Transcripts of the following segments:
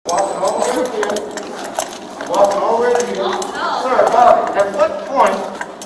Walking all the way here. Walking all the way here. Sir, Bob, at what point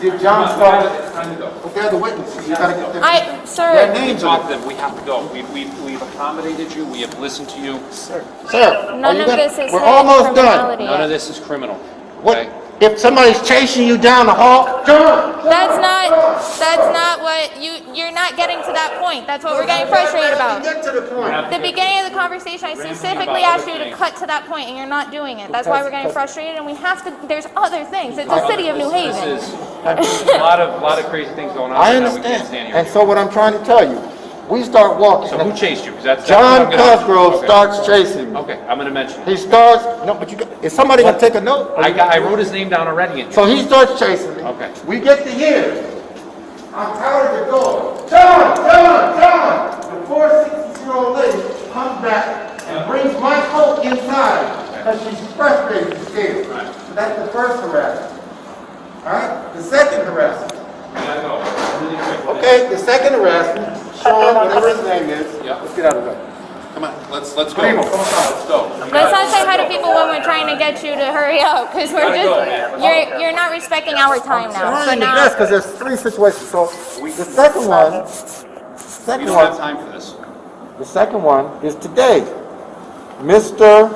did John start? It's time to go. But they're the witnesses. You gotta get their Their names. names on them. We have to go. We've accommodated you. We have listened to you. Sir, None of this is we're almost done. criminality. None of this is criminal. What? Okay? If somebody's chasing you down the hall, John! That's not what you're not getting to that point. That's what we're getting frustrated about. Get to the point. The beginning of the conversation, I specifically asked you to cut to that point, and you're not doing it. That's why we're getting frustrated, and we have to. There's other things. It's the city of New Haven. This is a lot of crazy things going on. I right now. We can't understand. stand here. And so what I'm trying to tell you, we start walking. So who chased you? 'Cause that's John what I'm gonna- Cosgrove Okay. starts chasing me. Okay, I'm going to mention it. He starts, no, but is somebody gonna take a note? I wrote his name down already. So he starts chasing me. Okay. We get to here. I'm tired of the door. John! The 460-year-old lady comes back and brings my coat inside because she's frustrated and scared. Right. So that's the first harassment. All right? The second harassment. We gotta go. Really quick. Okay, the second harassment, Shawn, whatever his name is. Yeah. Let's get out of there. Come on, let's go. Primo, Let's come on. go. Let's not say hi to people when we're trying to get you to hurry up, because we're just you're not respecting our time now. So Trying the now, best because there's three situations. So the second We one, don't have time for this. the second one is today. Mr.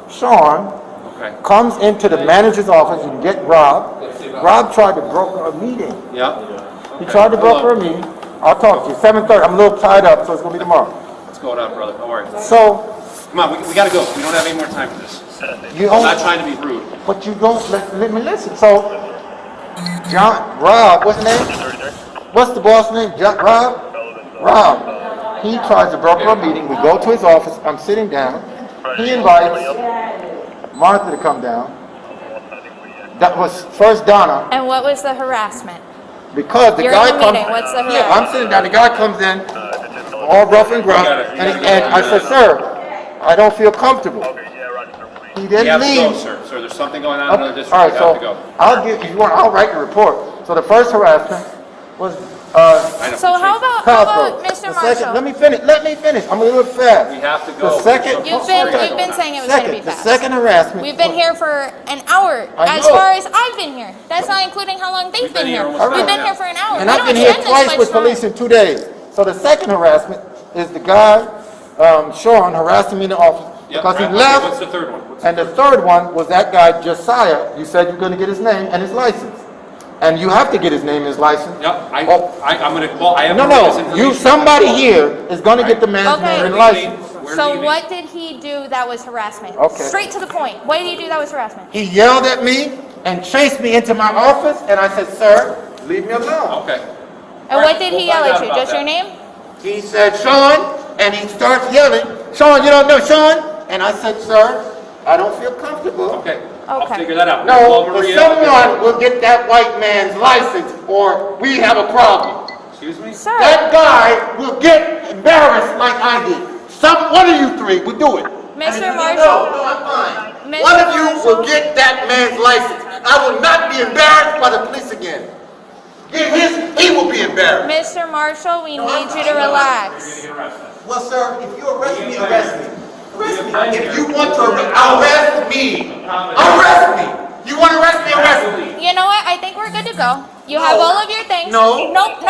Shawn Okay. comes into the manager's office. You can get Rob. Rob tried to broker a meeting. Yeah. He tried to broker a meeting. I'll talk to you. 7:30. I'm a little tied up, so it's gonna be tomorrow. Let's go out, brother. Don't worry. So Come on, we gotta go. We don't have any more time for this. you I'm don't. not trying to be rude. But you don't let me listen. So Rob, what's his name? What's the boss name? Rob. He tries to broker a meeting. We go to his office. I'm sitting down. He invites Martha to come down. That was first Donna, and what was the harassment? because the You're guy in the comes. meeting. What's the Yeah, harassment? I'm sitting down. The guy comes in, all rough and gruff, and I said, "Sir, I don't feel comfortable." He We didn't have to go, leave. sir. Sir, there's something going on in another district. All right, We have to go. so I'll give, if you want, I'll write the report. So the first harassment was, I know. So how about Cosgrove. Mr. The second, Marshall? let me finish. I'm a little fast. We have to The go. second, You've been saying it was going to be the fast. second harassment. We've been here for an hour, I as know. far as I've been here. That's not including how long they've been here. almost We've an been hour here now. for an hour. And We I've don't been here spend this twice much with time. police in 2 days. So the second harassment is the guy, Shawn, harassing me in the office Yep, because he right. left. What's the third one? And the third one was that guy, Josiah. You said you're going to get his name and his license. And you have to get his name and his license. Yep, Oh. I'm gonna call, I have No, to get this no, information. somebody here is going to get the man's Okay. name and Where did he license. leave? Where So did he leave? what did he do that was harassment? Okay. Straight to the point. What did he do that was harassment? He yelled at me and chased me into my office, and I said, "Sir, leave me alone." Okay. And what did he yell find at out you? about Just your that. name? He said, "Shawn," and he starts yelling, "Shawn, you don't know Shawn?" And I said, "Sir, I don't feel comfortable." Okay. I'll Okay. figure that out. No, Call but Maria. someone will get that white man's license, or we have a problem. Excuse me? Sir. That guy will get embarrassed like I did. One of you three will do it. Mr. No, Marshall? I'm fine. Mr. One of you will Marshall? get that man's license. I will not be embarrassed by the police again. Get he will be embarrassed. Mr. Marshall, we No, I'm need you to fine. relax. Well, sir, if you arrest me, arrest me. Arrest me. If you want to arrest me, arrest me. You want to arrest me, arrest me. You know what? I think we're good to go. You have No. all of your things. No. Nope.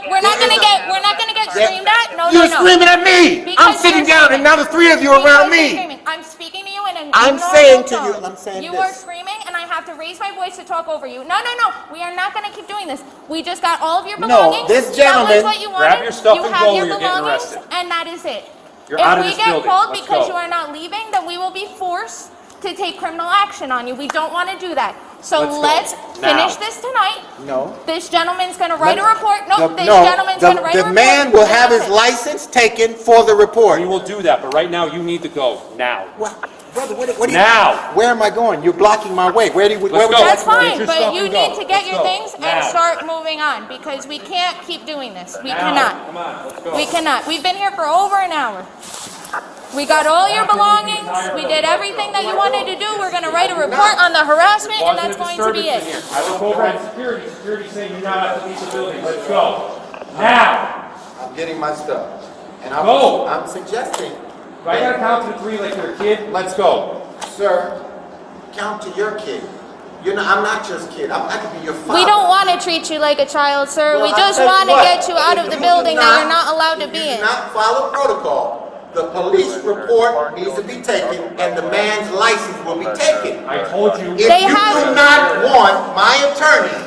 We're not gonna get screamed at. No. You're screaming at me. I'm Because sitting you're down, and now the three of you are Because around you're me. screaming. I'm speaking to you in a I'm normal saying to tone. you, I'm saying you this. are screaming, and I have to raise my voice to talk over you. No. We are not going to keep doing this. We just got all of your belongings. this That gentleman- was what you wanted. Grab your stuff you and have go or your you're getting belongings, arrested. and that is it. You're if out of we this get building. called Let's because go. you are not leaving, then we will be forced to take criminal action on you. We don't want to do that. So Let's go. let's finish Now. this tonight. No. This gentleman's going to write a report. No, this No, gentleman's going to write a the report. man will have his That's it. license taken for the report. We will do that, but right now you need to go. Now. Brother, what are you? Now. Where am I going? You're blocking my way. Where would Let's you go. like That's to go? fine, your but stuff you and need go. to get Let's your go. things and Now. start moving on, because we can't keep doing this. We Now. cannot. Come on, let's go. We cannot. We've been here for over an hour. We got all your belongings. We did everything that you wanted to do. We're going to write a report on the harassment, and that's going to be it. I look over at security. Security saying you're not allowed to leave the building. Let's go. Now. I'm getting my stuff. And Go. I'm suggesting. If I gotta count to 3 like you're a kid, let's go. Sir, count to your kid. I'm not your kid. I could be your father. We don't want to treat you like a child, sir. Well, We just I tell want to what, get you out of if the you building do that you're not allowed to if be you in. do not follow protocol, the police report needs to be taken and the man's license will be taken. I told you. If you do not want my attorney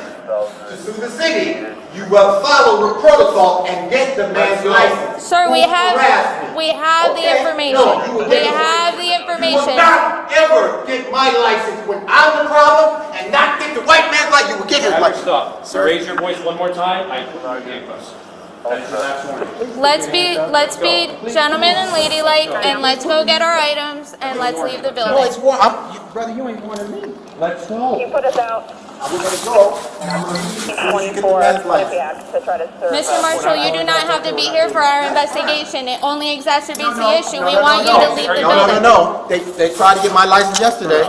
to sue the city, you will follow the protocol and get the man's license. Sir, we Who harassed me. have the Okay? information. No, you will We get it. have the You will information. not ever get my license when I'm the problem and not get the white man's license. You will get his Have license. stop. So raise your voice one more time. I put you in handcuffs. That is the last warning. Let's be gentlemen and ladylike, and let's go get our items, and let's leave the building. Brother, you ain't wanted me. Let's go. He put us out I'm gonna go. And I'm gonna get the 24 man's license. Quinnipiac to try to serve Mr. Marshall, you do not have to be here for our investigation. It only exacerbates the issue. We want you to leave the building. No. They tried to get my license yesterday.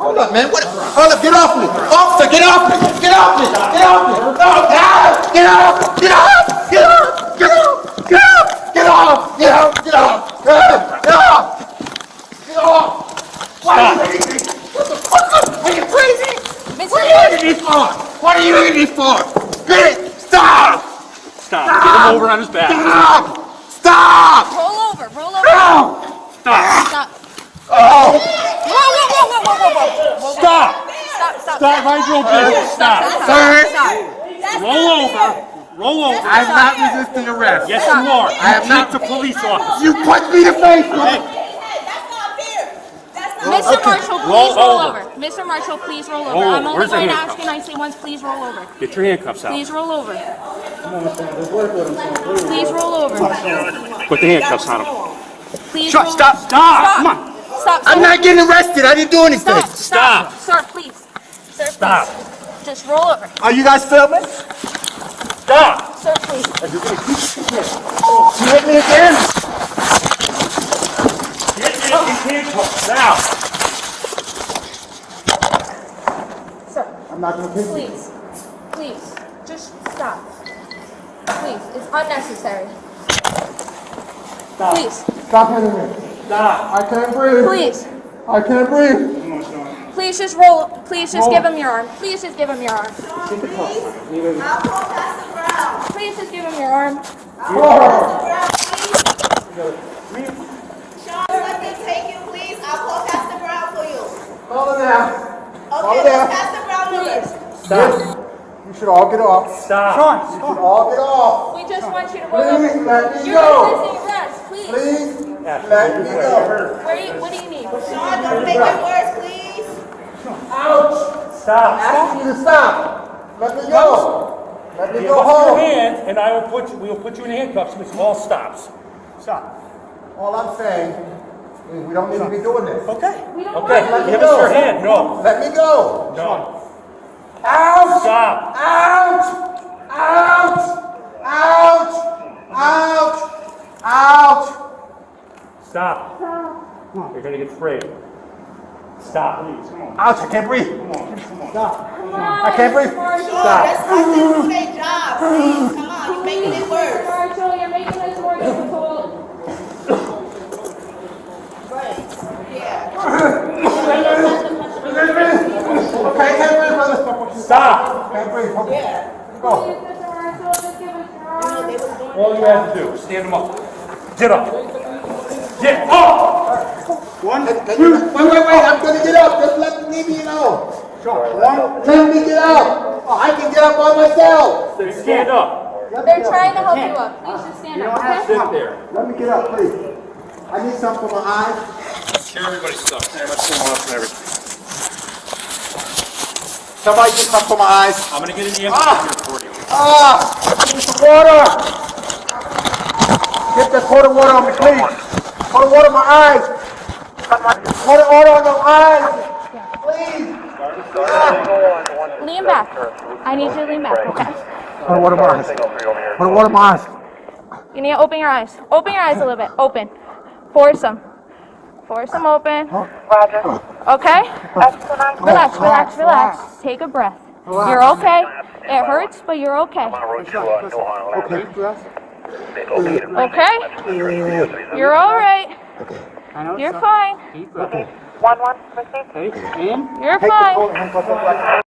Hold up, man. Hold up. Get off me. Officer, get off me. Get off me. Get off me. No, get off. Get off. Get off. Get off. Get off. Get off. Get off. Get off. Get off. Get off. Why are you hitting me? What the fuck? Are you crazy? Mr. What are you hitting me for? What are you hitting me for? Get it. Stop. Stop. Get him over on his back. Stop. Stop. Roll over. Roll over. No. Stop. Stop. Oh. Whoa. Stop. Stop. Stop. Mind your own business. Stop. Sir. Roll over. Roll over. I'm not resisting arrest. Yes, you are. I am not a police officer. You punched me in the face. Mr. Marshall, please Roll roll over. over. Mr. Marshall, please roll over. Roll I'm over. only Where's the going to handcuffs? ask you nicely once. Please roll over. Get your handcuffs out. Please roll over. Please roll over. Put the handcuffs on him. Please Shut. roll Stop. over. Stop. Come on. Stop. I'm not getting arrested. I didn't do anything. Stop. Sir, please. Sir, please. Stop. Just roll over. Are you guys filming? Stop. Sir, please. You hit me again? Get these handcuffs now. Sir, I'm not going to hit you. please. Please. Just stop. Please. It's unnecessary. Stop. Please. Stop hitting me. Stop. I can't breathe. Please. I can't breathe. Please just roll. Please just give him your arm. Please just give him your arm. I'll call Pastor Brown. Please just give him your arm. I'll call Pastor Brown, please. Sean, let me take you, please. I'll call Pastor Brown for you. Call it now. Okay, what's Pastor Brown number? Stop. You should all get off. Stop. You should all get off. We just want you to roll Please over. let me You're go. resisting arrest. Please. Please let me go. What do you need? Sean, don't make it worse, please. Stop. Ask you to stop. Let me go. Let me go Your home. hand, and we will put you in handcuffs. This all stops. Stop. All I'm saying is we don't need to be doing this. Okay. We don't Okay. want Give us your hand. No. Let me go. No. Out! Stop. Out! Out! Out! Out! Out! Stop. You're gonna get sprayed. Stop. Please. Come on. Out! I can't breathe. Stop. I can't breathe. Sean, let's let them do their job, please. Come on, you're making it worse. Marshall, you're making this more difficult. Right. Yeah. Okay, I can't breathe, brother. Stop. Can't breathe. Okay. Yeah. Go. Mr. Marshall, just give us your arm. They was doing All you have to do is stand them up. Get up. Get up. One, wait, I'm gonna get up. Just let me alone. One, let me get up. Oh, I can get up by myself. Then stand up. They're trying to help you up. Please just stand up, okay? Sit there. Let me get up, please. I need something for my eyes. Share everybody's stuff. Let's see what's and everything. Somebody get something for my eyes. I'm gonna get in the ambulance here for you. Water. Get the quarter water on me, please. Quarter water on my eyes. Quarter water on my eyes. Please. Lean back. I need you to lean back, okay? Quarter water on my eyes. Quarter water on my eyes. You need to open your eyes. Open your eyes a little bit. Open. Force them. Force them open. Roger. Okay? Relax. Take a breath. You're okay. It hurts, but you're okay. Okay, breath. Okay? You're all right. You're fine. 1-1, received. Okay, and You're Take the fine. coat and handcuff that black.